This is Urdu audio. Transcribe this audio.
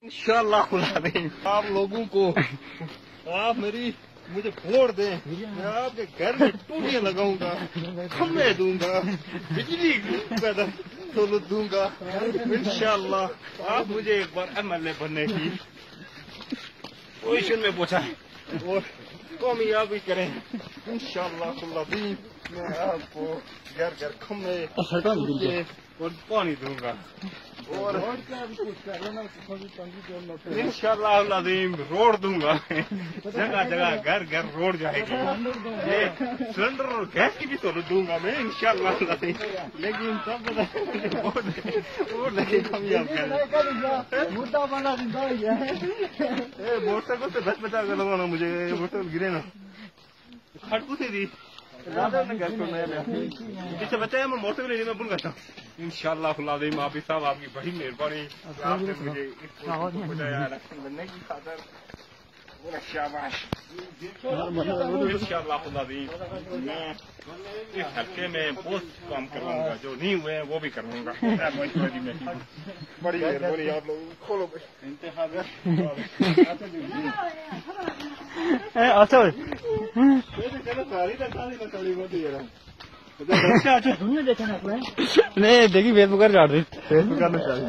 انشاءاللہ آپ لوگوں کو آپ مجھے ووٹ دیں، میں آپ کے گھر میں ٹوٹیاں لگاؤں گا، کھمبے دوں گا، بجلی پیدا دوں گا انشاءاللہ۔ آپ مجھے ایک بار MLA بننے کی پوزیشن میں پہنچائیں اور کامیابی کریں انشاءاللہ۔ میں آپ کو گھر گھر کھمبے اور پانی دوں گا اور انشاءاللہ العظیم روڈ دوں گا، جگہ جگہ گھر گھر روڈ جائے گی، یہ سلنڈر اور گیس کی بھی سہولت دوں گا میں انشاءاللہ العظیم۔ لیکن سب ووٹ لے کے کامیاب کریں۔ موٹر سائیکل سے 10 بچا کر لگانا مجھے، موٹر سائیکل گرے نا کھٹکو سے دی پیچھے بچہ ہے، میں موٹر سائیکل میں بھول گیا انشاءاللہ العظیم۔ آپ صاحب آپ کی بڑی مہربانی، آپ نے مجھے اس پہنچایا الیکشن بننے کی خاطر، شاباش انشاءاللہ العظیم۔ میں اس حلقے میں بہت کام کروں گا، جو نہیں ہوئے ہیں وہ بھی کروں گا۔ بڑی مہربانی آپ لوگ، کھولو انتخاب نہیں دیکھی فیس بک چاٹ دی، فیس بک کرنا چاہیے۔